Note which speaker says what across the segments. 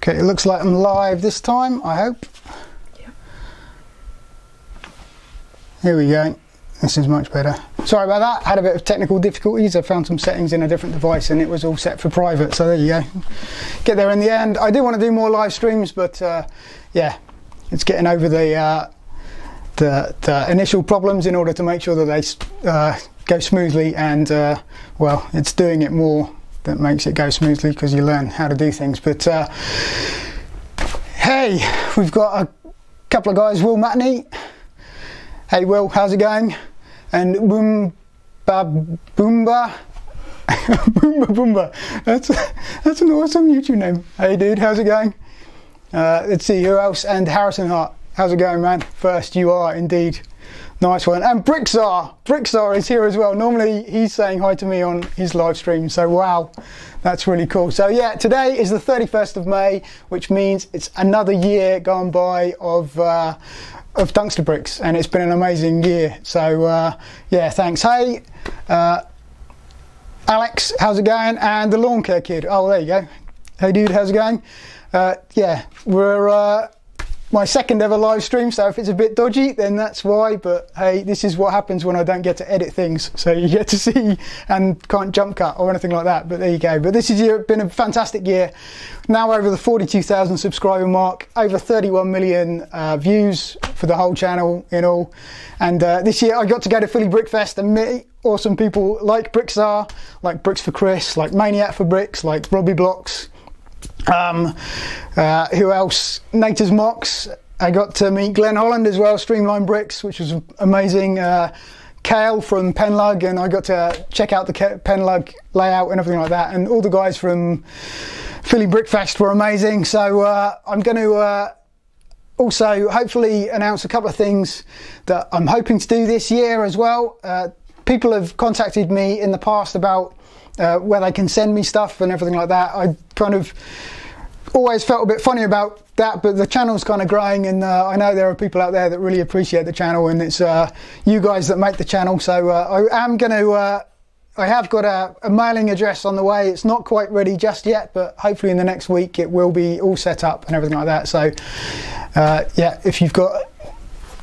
Speaker 1: Okay, it looks like I'm live this time, I hope.
Speaker 2: Yeah.
Speaker 1: Here we go. This is much better. Sorry about that, had a bit of technical difficulties. I found some settings in a different device and it was all set for private, so there you go. Get there in the end. I do want to do more live streams, but yeah, it's getting over the initial problems in order to make sure that they go smoothly, and well, it's doing it more that makes it go smoothly because you learn how to do things. But hey, we've got a couple of guys. Will Matney. Hey Will, how's it going? And Boomba Boomba Boomba Boomba. That's an awesome YouTube name. Hey dude, how's it going? Let's see who else. And Harrison Hart, how's it going, man? First, you are indeed. Nice one. And Bricksar is here as well. Normally he's saying hi to me on his live stream, so wow, that's really cool. So yeah, today is the 31st of May, which means it's another year gone by of DunksterBricks, and it's been an amazing year. So yeah, thanks. Hey Alex, how's it going? And the Lawn Care Kid. Oh, there you go. Hey dude, how's it going? Yeah, we're my second ever live stream, so if it's a bit dodgy then that's why, but hey, this is what happens when I don't get to edit things, so you get to see and can't jump cut or anything like that. But there you go. But this has been a fantastic year. Now over the 42,000 subscriber mark, over 31 million views for the whole channel in all. And this year I got to go to Philly Brick Fest and meet awesome people like Bricksar, like Bricks for Chris, like Maniac for Bricks, like Robbie Blocks. Who else? Nature's Mox. I got to meet Glenn Holland as well, Streamline Bricks, which was amazing. Kale from Penlug, and I got to check out the Penlug layout and everything like that. And all the guys from Philly Brick Fest were amazing. So I'm going to also hopefully announce a couple of things that I'm hoping to do this year as well. People have contacted me in the past about where they can send me stuff and everything like that. I kind of always felt a bit funny about that, but the channel's kind of growing, and I know there are people out there that really appreciate the channel, and it's you guys that make the channel. So I am going to I have got a mailing address on the way. It's not quite ready just yet, but hopefully in the next week it will be all set up and everything like that. So yeah, if you've got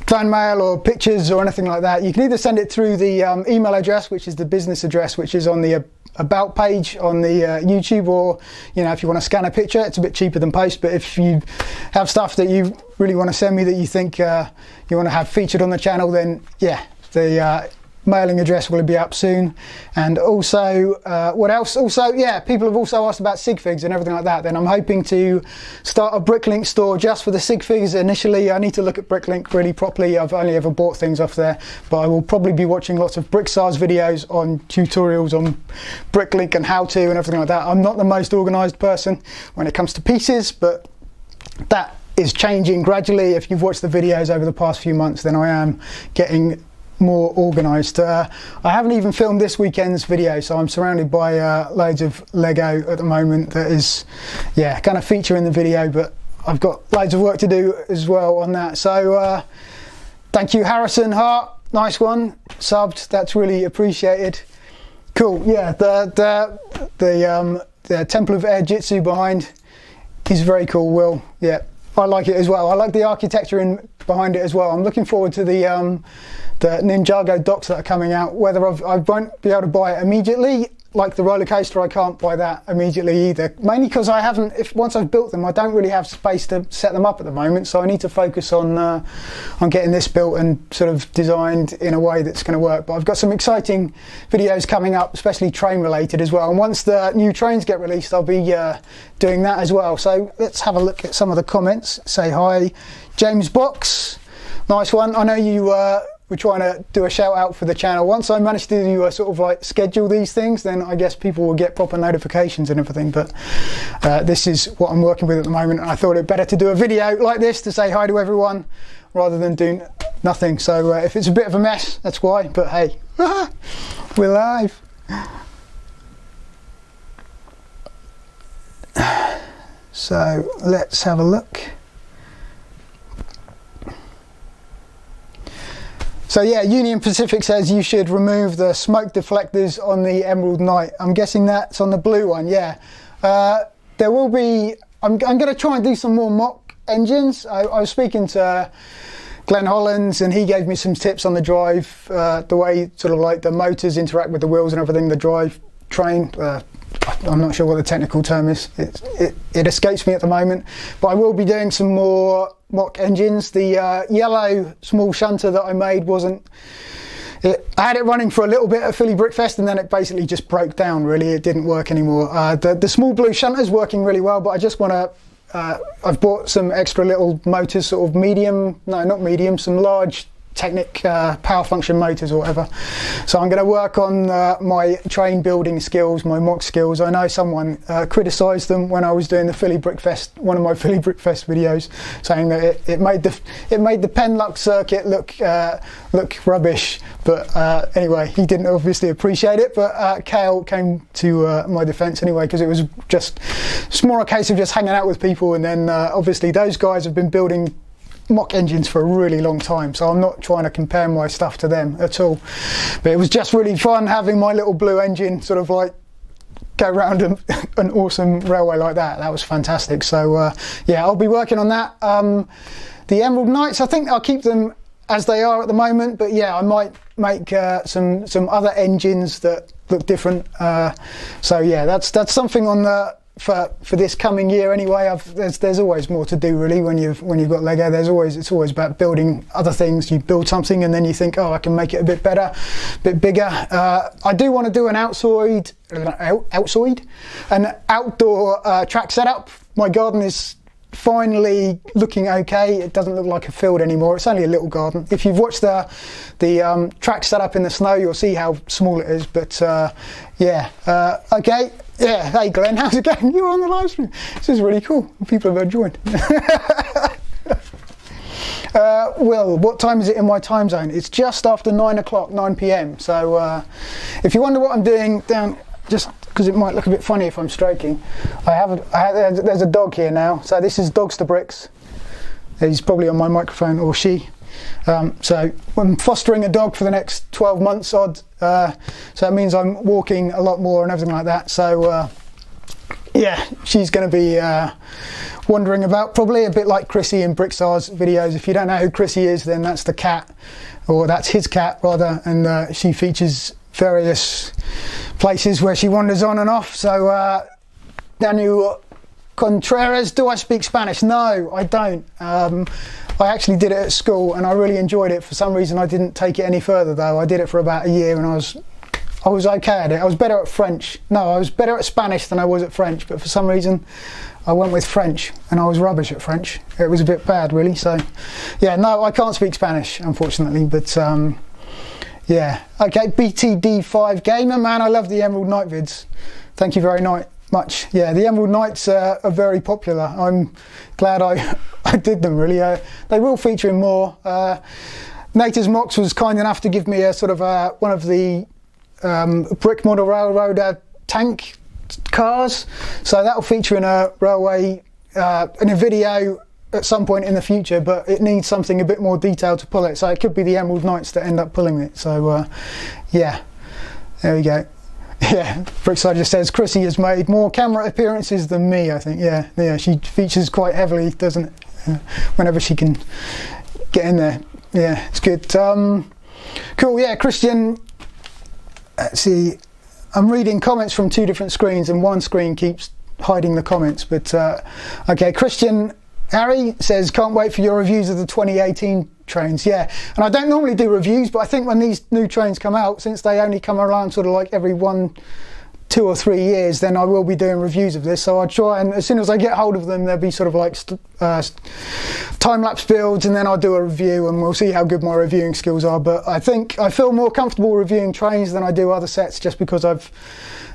Speaker 1: fan mail or pictures or anything like that, you can either send it through the email address, which is the business address, which is on the about page on the YouTube, or you know, if you want to scan a picture, it's a bit cheaper than post. But if you have stuff that you really want to send me that you think you want to have featured on the channel, then yeah, the mailing address will be up soon. And also what else? Also, yeah, people have also asked about sig figs and everything like that. Then I'm hoping to start a Bricklink store just for the sig figs initially. I need to look at Bricklink really properly. I've only ever bought things off there, but I will probably be watching lots of Bricksar's videos on tutorials on Bricklink and how to and everything like that. I'm not the most organized person when it comes to pieces, but that is changing gradually. If you've watched the videos over the past few months, then I am getting more organised. I haven't even filmed this weekend's video, so I'm surrounded by loads of Lego at the moment that is, yeah, going to feature in the video, but I've got loads of work to do as well on that. So thank you, Harrison Hart, nice one, subbed, that's really appreciated. Cool. Yeah, the Temple of Air Jitsu behind is very cool, Will. Yeah, I like it as well. I like the architecture behind it as well. I'm looking forward to the Ninjago docks that are coming out. Whether I won't be able to buy it immediately, like the roller coaster, I can't buy that immediately either. Mainly because I haven't. Once I've built them, I don't really have space to set them up at the moment. So I need to focus on getting this built and sort of designed in a way that's going to work. But I've got some exciting videos coming up, especially train related as well. And once the new trains get released, I'll be doing that as well. So let's have a look at some of the comments. Say hi, James Box. Nice one. I know you were trying to do a shout out for the channel. Once I manage to do sort of like schedule these things, then I guess people will get proper notifications and everything. But this is what I'm working with at the moment, and I thought it better to do a video like this to say hi to everyone rather than doing nothing. So if it's a bit of a mess, that's why. But hey, we're live. So let's have a look. So yeah, Union Pacific says you should remove the smoke deflectors on the Emerald Knight. I'm guessing that's on the blue one, yeah. There will be I'm going to try and do some more mock engines. I was speaking to Glenn Hollands, and he gave me some tips on the drive, the way sort of like the motors interact with the wheels and everything, the drive train. I'm not sure what the technical term is. It escapes me at the moment, but I will be doing some more mock engines. The yellow small shunter that I made I had it running for a little bit at Philly Brickfest, and then it basically just broke down, really. It didn't work anymore. The small blue shunter is working really well, but I just want to I've bought some extra little motors, sort of some large Technic power function motors or whatever. So I'm going to work on my train building skills, my mock skills. I know someone criticised them when I was doing the Philly Brickfest, one of my Philly Brickfest videos, saying that it made the Penluck circuit look rubbish. But anyway, he didn't obviously appreciate it. But Kale came to my defence anyway, because it's more a case of just hanging out with people, and then obviously those guys have been building mock engines for a really long time, so I'm not trying to compare my stuff to them at all, but it was just really fun having my little blue engine sort of like go around an awesome railway like that. That was fantastic. So yeah, I'll be working on that. The Emerald Knights, I think I'll keep them as they are at the moment, but yeah, I might make some other engines that look different. So yeah, that's something on the for this coming year anyway. There's always more to do, really, when you've got Lego. It's always about building other things. You build something and then you think, oh, I can make it a bit better, a bit bigger. I do want to do an outdoor track setup. My garden is finally looking okay. It doesn't look like a field anymore. It's only a little garden. If you've watched the track setup in the snow, you'll see how small it is. But yeah, okay. Yeah, hey Glenn, how's it going? You're on the live stream. This is really cool. People have joined. Will, what time is it in my time zone? It's just after 9 o'clock, 9 p.m. So if you wonder what I'm doing down, just because it might look a bit funny if I'm stroking, there's a dog here now. So this is DunksterBricks. He's probably on my microphone, or she. So I'm fostering a dog for the next 12 months odd, so that means I'm walking a lot more and everything like that. So yeah, she's going to be wandering about, probably a bit like Chrissy in Brickstar's videos. If you don't know who Chrissy is, then that's the cat, or that's his cat rather, and she features various places where she wanders on and off. So Daniel Contreras, do I speak Spanish? No, I don't. I actually did it at school and I really enjoyed it. For some reason I didn't take it any further though. I did it for about a year and I was okay at it. I was better at French. No, I was better at Spanish than I was at French, but for some reason I went with French and I was rubbish at French. It was a bit bad, really. So yeah, no, I can't speak Spanish, unfortunately, but yeah. Okay, BTD5 Gamer, man, I love the Emerald Knight vids. Thank you very much. Yeah, the Emerald Knights are very popular. I'm glad I did them, really. They will feature in more. Nature's Mox was kind enough to give me a sort of one of the brick model railroad tank cars, so that will feature in a railway in a video at some point in the future, but it needs something a bit more detailed to pull it, so it could be the Emerald Knights that end up pulling it. So yeah, there we go. Yeah, Brickside just says Chrissy has made more camera appearances than me, I think. Yeah, she features quite heavily, doesn't it? Whenever she can get in there. Yeah, it's good. Cool, yeah, Christian, let's see, I'm reading comments from two different screens and one screen keeps hiding the comments, but okay, Christian Harry says, can't wait for your reviews of the 2018 trains. Yeah, and I don't normally do reviews, but I think when these new trains come out, since they only come around sort of like every 1, 2 or 3 years, then I will be doing reviews of this. So I'll try, and as soon as I get hold of them, there'll be sort of like time-lapse builds, and then I'll do a review and we'll see how good my reviewing skills are. But I think I feel more comfortable reviewing trains than I do other sets, just because I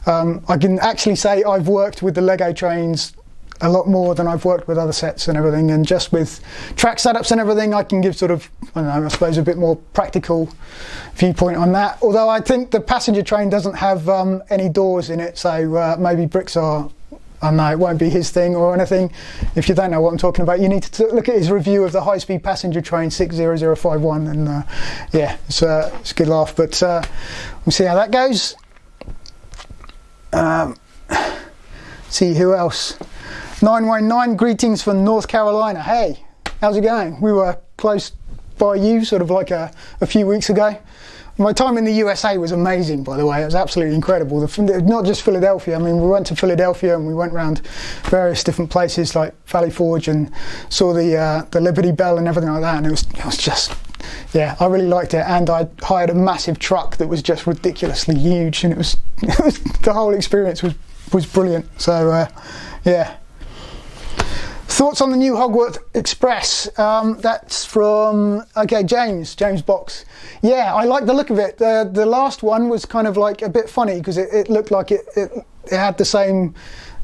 Speaker 1: can actually say I've worked with the Lego trains a lot more than I've worked with other sets and everything, and just with track setups and everything I can give sort of, I don't know, I suppose a bit more practical viewpoint on that. Although I think the passenger train doesn't have any doors in it, so maybe Bricks are, I don't know, it won't be his thing or anything. If you don't know what I'm talking about, you need to look at his review of the high-speed passenger train 60051, and yeah, it's a good laugh. But we'll see how that goes. See who else. 919, greetings from North Carolina. Hey, how's it going? We were close by you sort of like a few weeks ago. My time in the USA was amazing, by the way. It was absolutely incredible. Not just Philadelphia. I mean, we went to Philadelphia and we went around various different places like Valley Forge and saw the Liberty Bell and everything like that. And it was just, yeah, I really liked it. And I hired a massive truck that was just ridiculously huge, and it was the whole experience was brilliant. So yeah. Thoughts on the new Hogwarts Express? That's from, okay, James Box. Yeah, I like the look of it. The last one was kind of like a bit funny because it looked like it had the same,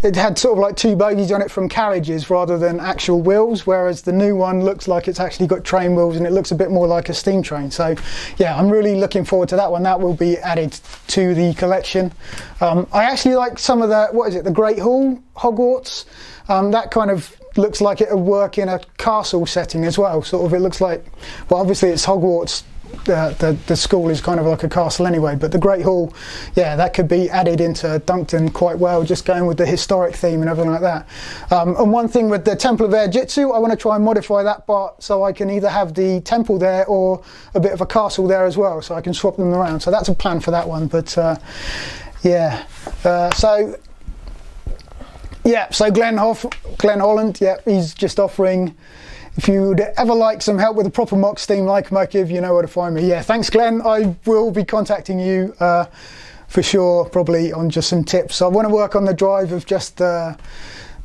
Speaker 1: it had sort of like two bogies on it from carriages rather than actual wheels, whereas the new one looks like it's actually got train wheels and it looks a bit more like a steam train. So yeah, I'm really looking forward to that one. That will be added to the collection. I actually like some of the, what is it, the Great Hall Hogwarts. That kind of looks like it would work in a castle setting as well. Sort of, it looks like, well, obviously it's Hogwarts. The school is kind of like a castle anyway, but the Great Hall, yeah, that could be added into Dunkton quite well, just going with the historic theme and everything like that. And one thing with the Temple of Air Jitsu, I want to try and modify that part so I can either have the temple there or a bit of a castle there as well, so I can swap them around. So that's a plan for that one. But yeah, so Glenn Holland, yeah, he's just offering, if you'd ever like some help with a proper mock steam locomotive, you know where to find me. Yeah, thanks Glenn. I will be contacting you for sure, probably on just some tips. So I want to work on the drive of just the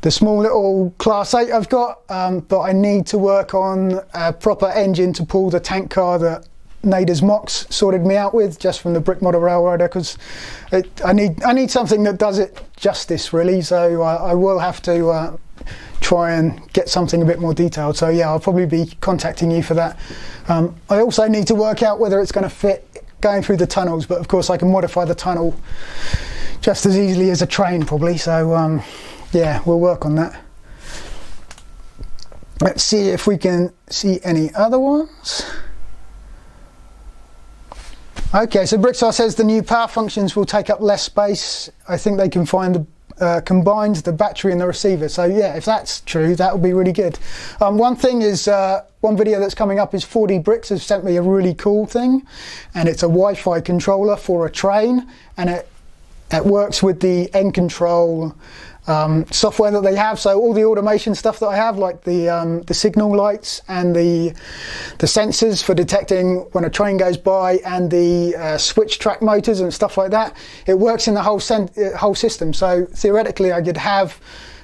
Speaker 1: small little Class 8 I've got, but I need to work on a proper engine to pull the tank car that Nader's Mox sorted me out with, just from the Brick Model Railroader, because I need something that does it justice really. So I will have to try and get something a bit more detailed. So yeah, I'll probably be contacting you for that. I also need to work out whether it's going to fit going through the tunnels, but of course I can modify the tunnel just as easily as a train probably. So yeah, we'll work on that. Let's see if we can see any other ones. Okay, so Brickstar says the new power functions will take up less space. I think they can find combined the battery and the receiver. So yeah, if that's true, that would be really good. One thing is, one video that's coming up is 4DBricks has sent me a really cool thing, and it's a Wi-Fi controller for a train, and it works with the N-Control software that they have. So all the automation stuff that I have, like the signal lights and the sensors for detecting when a train goes by, and the switch track motors and stuff like that, it works in the whole system. So theoretically I could have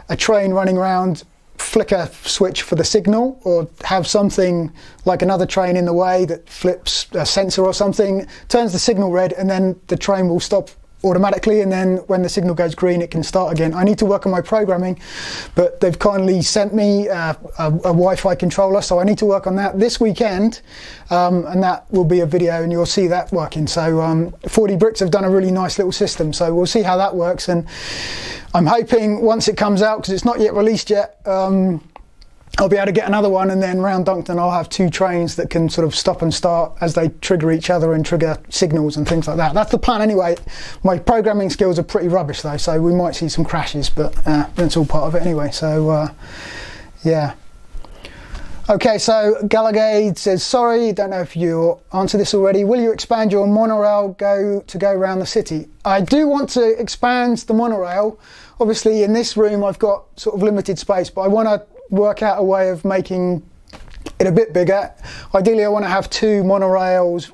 Speaker 1: a train running around, flick a switch for the signal, or have something like another train in the way that flips a sensor or something, turns the signal red, and then the train will stop automatically, and then when the signal goes green it can start again. I need to work on my programming, but they've kindly sent me a Wi-Fi controller, so I need to work on that this weekend, and that will be a video and you'll see that working. So 4DBricks have done a really nice little system, so we'll see how that works, and I'm hoping once it comes out, because it's not yet released yet, I'll be able to get another one, and then round Dunkton I'll have two trains that can sort of stop and start as they trigger each other and trigger signals and things like that. That's the plan anyway. My programming skills are pretty rubbish though, so we might see some crashes, but that's all part of it anyway. So yeah. Okay, so Galagade says, sorry, don't know if you answered this already. Will you expand your monorail go around the city? I do want to expand the monorail. Obviously in this room I've got sort of limited space, but I want to work out a way of making it a bit bigger. Ideally I want to have two monorails,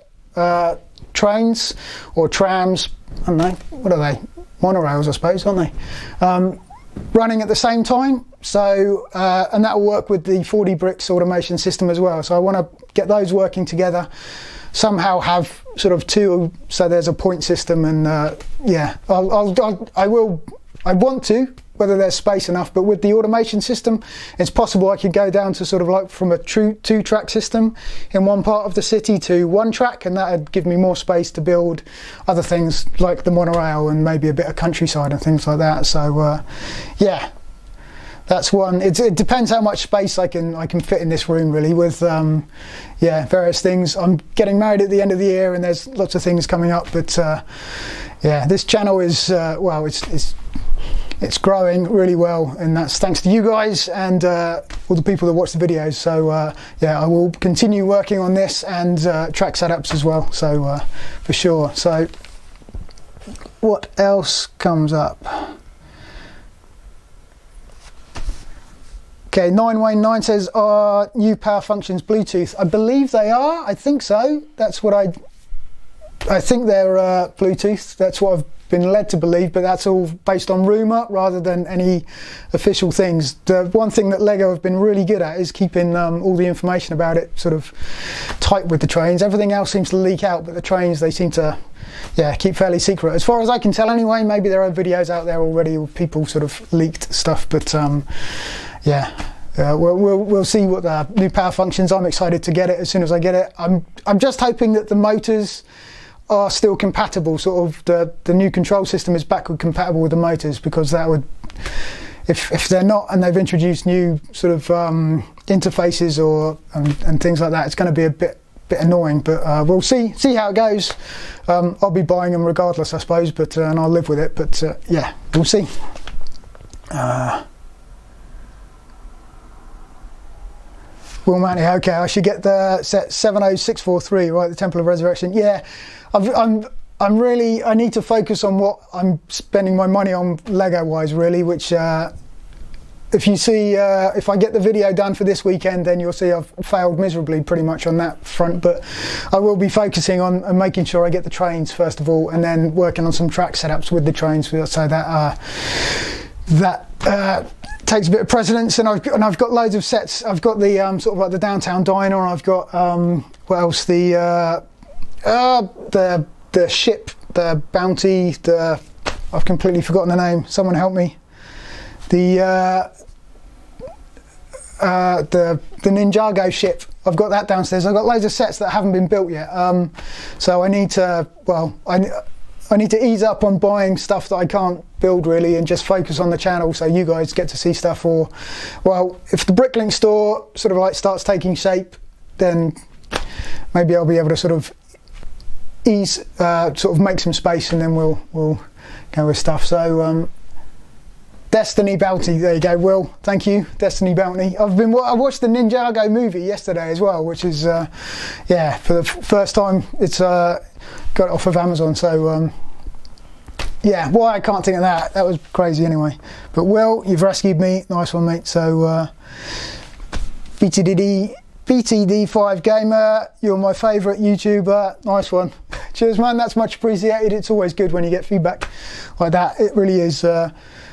Speaker 1: trains or trams, I don't know, what are they? Monorails I suppose, aren't they? Running at the same time. So and that will work with the 4DBricks automation system as well. So I want to get those working together, somehow have sort of two, so there's a point system, and yeah, I want to, whether there's space enough, but with the automation system it's possible I could go down to sort of like from a true two-track system in one part of the city to one track, and that would give me more space to build other things like the monorail and maybe a bit of countryside and things like that. So yeah, that's one. It depends how much space I can fit in this room really, with yeah, various things. I'm getting married at the end of the year and there's lots of things coming up, but yeah, this channel is well, it's growing really well, and that's thanks to you guys and all the people that watch the videos. So yeah, I will continue working on this and track setups as well, so for sure. So what else comes up? Okay, 9Wayne9 says, are new power functions Bluetooth? I believe they are. I think so. That's what I think they're Bluetooth. That's what I've been led to believe, but that's all based on rumour rather than any official things. The one thing that Lego have been really good at is keeping all the information about it sort of tight with the trains. Everything else seems to leak out, but the trains, they seem to, yeah, keep fairly secret. As far as I can tell anyway. Maybe there are videos out there already with people sort of leaked stuff, but yeah, we'll see what the new power functions. I'm excited to get it as soon as I get it. I'm just hoping that the motors are still compatible. Sort of the new control system is backward compatible with the motors, because that would, if they're not and they've introduced new sort of interfaces or and things like that, it's going to be a bit annoying. But we'll see how it goes. I'll be buying them regardless, I suppose, but and I'll live with it. But yeah, we'll see. Will Manny, okay, I should get the set 70643, right, the Temple of Resurrection. Yeah, I'm really, I need to focus on what I'm spending my money on Lego wise, really, which if you see, if I get the video done for this weekend, then you'll see I've failed miserably pretty much on that front. But I will be focusing on making sure I get the trains first of all, and then working on some track setups with the trains, so that takes a bit of precedence. And I've got loads of sets. I've got the sort of like the downtown diner, and I've got what else, the ship, the bounty, I've completely forgotten the name, someone help me, the Ninjago ship. I've got that downstairs. I've got loads of sets that haven't been built yet, so I need to, well, I need to ease up on buying stuff that I can't build really, and just focus on the channel so you guys get to see stuff. Or, well, if the Bricklink store sort of like starts taking shape, then maybe I'll be able to sort of sort of make some space, and then we'll go with stuff. So Destiny Bounty, there you go, Will, thank you, Destiny Bounty. I watched the Ninjago movie yesterday as well, which is yeah, for the first time. It's got it off of Amazon, so yeah, why I can't think of that was crazy anyway. But Will, you've rescued me, nice one mate. So BTD5 Gamer, you're my favourite YouTuber, nice one. Cheers man, that's much appreciated. It's always good when you get feedback like that, it really is.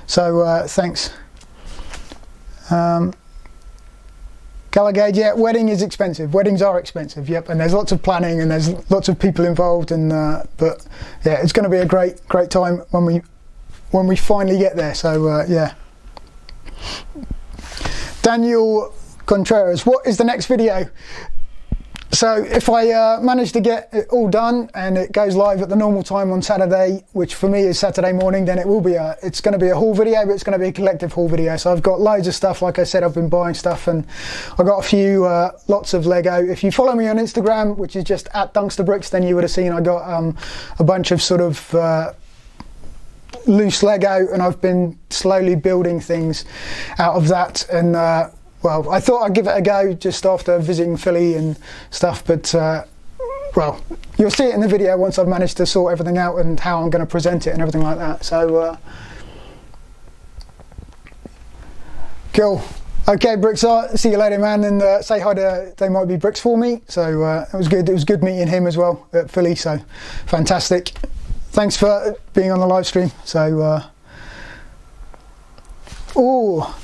Speaker 1: So thanks. Gallagher, yeah, wedding is expensive. Weddings are expensive, yep, and there's lots of planning and there's lots of people involved, and but yeah, it's going to be a great time when we finally get there. So yeah. Daniel Contreras, what is the next video? So if I manage to get it all done and it goes live at the normal time on Saturday, which for me is Saturday morning, then it will be it's going to be a haul video, but it's going to be a collective haul video. So I've got loads of stuff. Like I said, I've been buying stuff, and I've got a few lots of Lego. If you follow me on Instagram, which is just at DunksterBricks, then you would have seen I got a bunch of sort of loose Lego, and I've been slowly building things out of that. And well, I thought I'd give it a go just after visiting Philly and stuff, but well, you'll see it in the video once I've managed to sort everything out and how I'm going to present it and everything like that. So cool. Okay, Bricks, see you later man, and say hi to They Might Be Bricks for me. So it was good. It was good meeting him as well at Philly, so fantastic. Thanks for being on the live stream. So oh,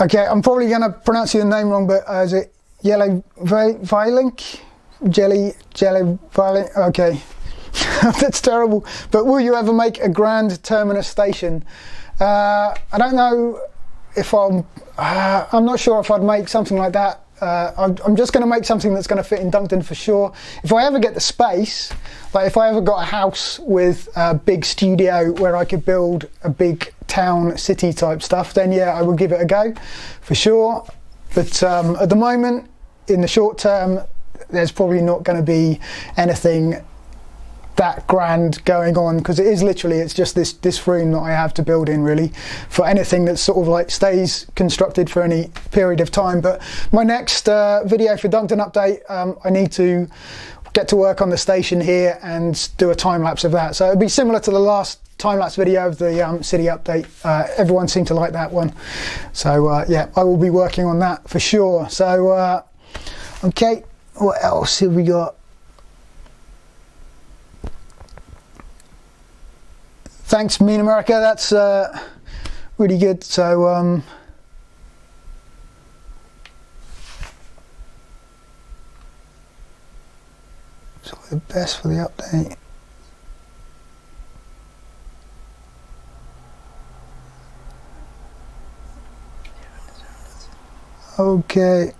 Speaker 1: okay, I'm probably going to pronounce your name wrong, but is it Yellow Violink? Jelly Violink? Okay, that's terrible. But will you ever make a grand terminus station? I don't know if I'm not sure if I'd make something like that. I'm just going to make something that's going to fit in Dunkton for sure. If I ever get the space, like if I ever got a house with a big studio where I could build a big town city type stuff, then yeah, I would give it a go for sure. But at the moment, in the short term, there's probably not going to be anything that grand going on, because it is literally, it's just this room that I have to build in really for anything that sort of like stays constructed for any period of time. But my next video for Dunkton Update, I need to get to work on the station here and do a time lapse of that, so it'll be similar to the last time-lapse video of the city update. Everyone seemed to like that one, so yeah, I will be working on that for sure. So okay, what else have we got? Thanks, Mean America, that's really good. So the best for the update. Okay,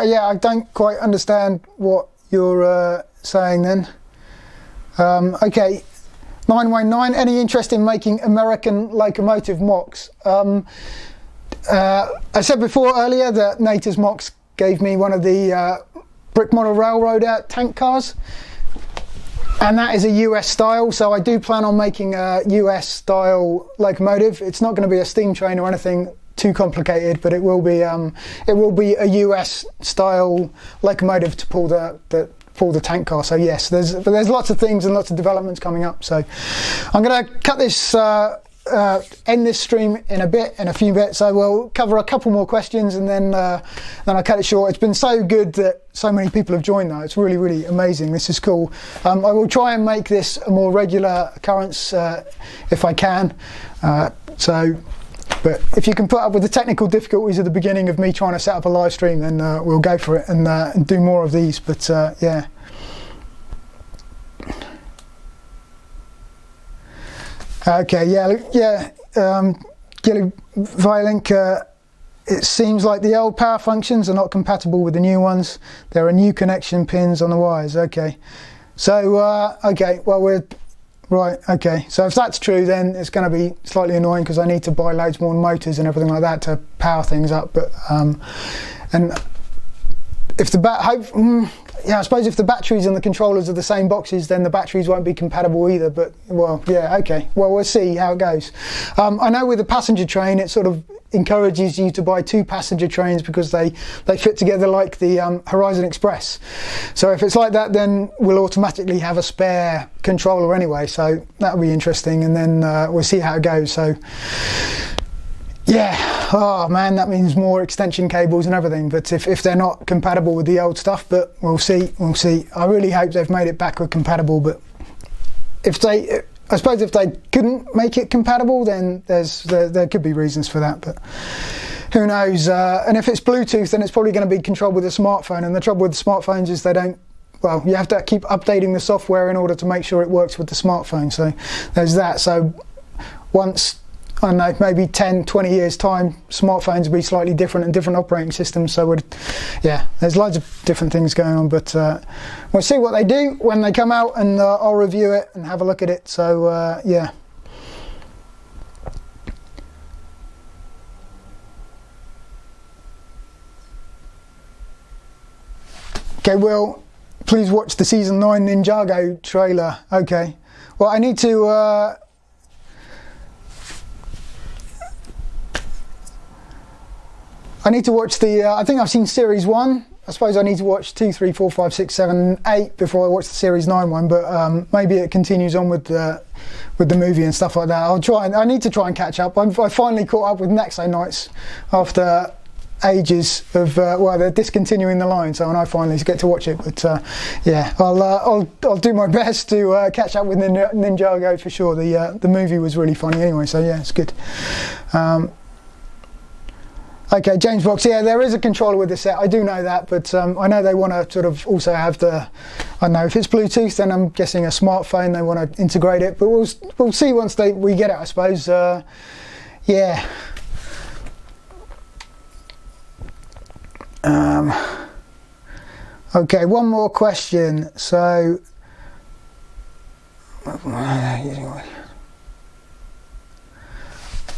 Speaker 1: yeah, I don't quite understand what you're saying then. Okay, 919, any interest in making American locomotive mocks? I said before earlier that Nature's Mocks gave me one of the brick model railroader tank cars, and that is a US style, so I do plan on making a US style locomotive. It's not going to be a steam train or anything too complicated, but it will be a US style locomotive to pull the tank car. So yes, there's lots of things and lots of developments coming up. So I'm going to cut this end this stream in a few bits. I will cover a couple more questions and then I'll cut it short. It's been so good that so many people have joined though. It's really amazing. This is cool. I will try and make this a more regular occurrence if I can. But if you can put up with the technical difficulties at the beginning of me trying to set up a live stream, then we'll go for it and do more of these. But yeah. Okay, yeah. Gilly Violink, it seems like the old power functions are not compatible with the new ones. There are new connection pins on the wires. Okay, so okay, well we're right. Okay, so if that's true, then it's going to be slightly annoying because I need to buy loads more motors and everything like that to power things up. But and if the yeah, I suppose if the batteries and the controllers are the same boxes, then the batteries won't be compatible either. But well, yeah, okay. Well, we'll see how it goes. I know with a passenger train, it sort of encourages you to buy 2 passenger trains because they fit together like the Horizon Express. So if it's like that, then we'll automatically have a spare controller anyway. So that'll be interesting, and then we'll see how it goes. So yeah, oh man, that means more extension cables and everything, but if they're not compatible with the old stuff, but we'll see. I really hope they've made it backward compatible, but I suppose if they couldn't make it compatible, then there could be reasons for that, but who knows. And if it's Bluetooth, then it's probably going to be controlled with a smartphone, and the trouble with the smartphones is well, you have to keep updating the software in order to make sure it works with the smartphone, so there's that. So once, I don't know, maybe 10, 20 years time, smartphones will be slightly different and different operating systems. So yeah, there's loads of different things going on, but we'll see what they do when they come out, and I'll review it and have a look at it. So yeah. Okay, Will, please watch the season 9 Ninjago trailer. Okay, well, I need to watch the, I think I've seen series 1. I suppose I need to watch 2, 3, 4, 5, 6, 7, 8 before I watch the series 9 one, but maybe it continues on with the movie and stuff like that. I need to try and catch up. I finally caught up with Nexo Knights after ages of, well, they're discontinuing the line, so when I finally get to watch it, but yeah, I'll do my best to catch up with Ninjago for sure. The movie was really funny anyway, so yeah, it's good. Okay, James Box, yeah, there is a controller with the set, I do know that, but I know they want to sort of also have I don't know, if it's Bluetooth, then I'm guessing a smartphone, they want to integrate it, but we'll see once we get it, I suppose. Yeah. Okay, one more question. So,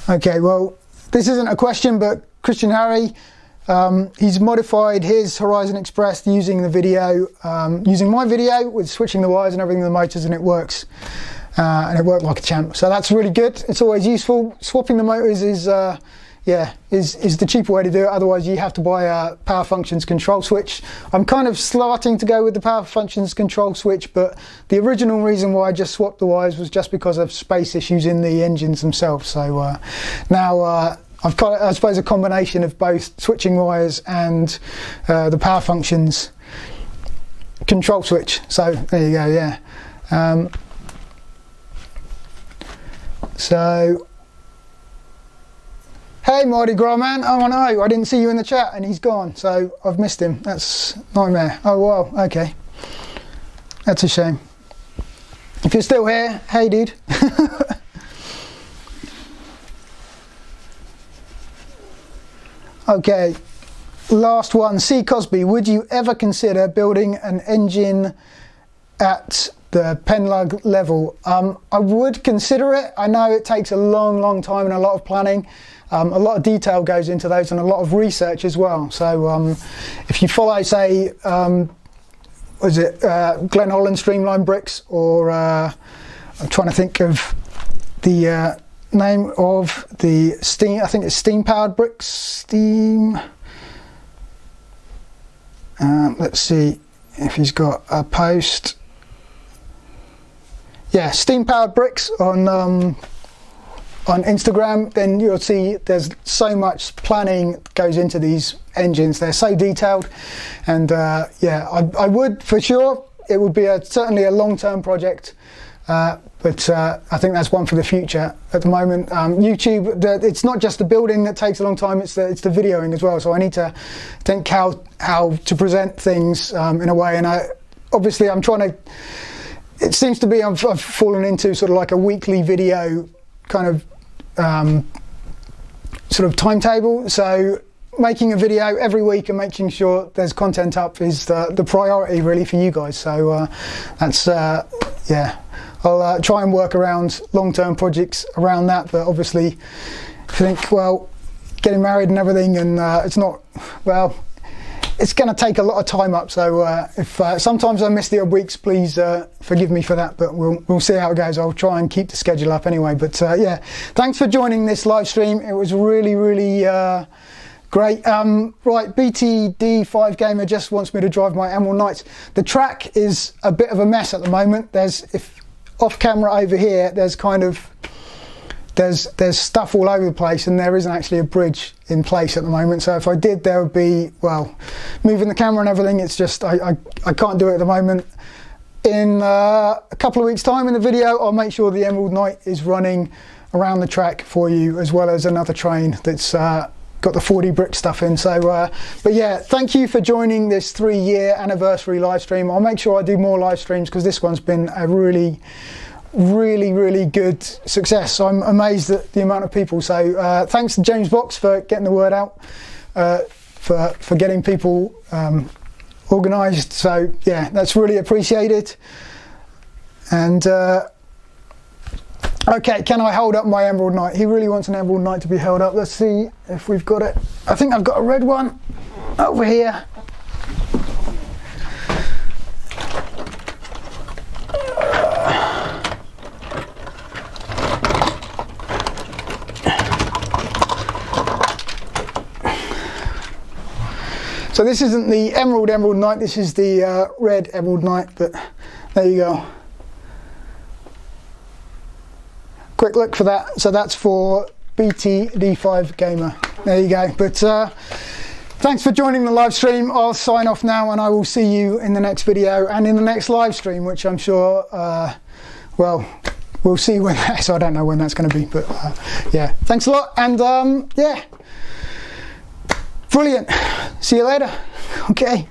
Speaker 1: okay, well, this isn't a question, but Christian Harry, He's modified his Horizon Express using the video, using my video with switching the wires and everything, the motors, and it works. And it worked like a champ. So that's really good. It's always useful. Swapping the motors is the cheaper way to do it. Otherwise you have to buy a power functions control switch. I'm kind of starting to go with the power functions control switch, but the original reason why I just swapped the wires was just because of space issues in the engines themselves. So now I've got, I suppose, a combination of both switching wires and the power functions control switch. So there you go, yeah. So, hey Mardi Gras man, oh no, I didn't see you in the chat and he's gone, so I've missed him. That's nightmare. Oh well, okay. That's a shame. If you're still here, hey dude. Okay, last one. C. Cosby, would you ever consider building an engine at the Penlug level? I would consider it. I know it takes a long time and a lot of planning. A lot of detail goes into those and a lot of research as well. So if you follow, say, was it Glen Holland Streamline Bricks, or I'm trying to think of the name of the steam, I think it's steam powered bricks, steam, let's see if he's got a post. Yeah, steam powered bricks on Instagram, then you'll see there's so much planning goes into these engines. They're so detailed, and yeah, I would for sure. It would be certainly a long-term project, but I think that's one for the future. At the moment, YouTube, it's not just the building that takes a long time, it's the videoing as well. So I need to think how to present things in a way, and obviously I'm trying to. It seems to be I've fallen into sort of like a weekly video kind of sort of timetable. So making a video every week and making sure there's content up is the priority really for you guys. So that's yeah, I'll try and work around long-term projects around that. But obviously, if you think, well, getting married and everything, and it's not, well, it's going to take a lot of time up. So if sometimes I miss the odd weeks, please forgive me for that. But we'll see how it goes. I'll try and keep the schedule up anyway. But yeah, thanks for joining this live stream. It was really great. Right, BTD5 Gamer just wants me to drive my Emerald Knights. The track is a bit of a mess at the moment. If off camera over here, there's kind of there's stuff all over the place, and there isn't actually a bridge in place at the moment. So if I did, there would be, well, moving the camera and everything. It's just I can't do it at the moment. In a couple of weeks' time in the video, I'll make sure the Emerald Knight is running around the track for you, as well as another train that's got the 40 brick stuff in. So but yeah, thank you for joining this 3-year anniversary live stream. I'll make sure I do more live streams, because this one's been a really good success. I'm amazed at the amount of people. So thanks to James Box for getting the word out, for getting people organised. So yeah, that's really appreciated. And okay, can I hold up my Emerald Knight? He really wants an Emerald Knight to be held up. Let's see if we've got it. I think I've got a red one over here. So this isn't the Emerald Knight, this is the red Emerald Knight, but there you go. Quick look for that. So that's for BTD5 Gamer. There you go. But thanks for joining the live stream. I'll sign off now, and I will see you in the next video and in the next live stream, which I'm sure, well, we'll see when that's, I don't know when that's going to be, but yeah, thanks a lot. And yeah, brilliant. See you later. Okay.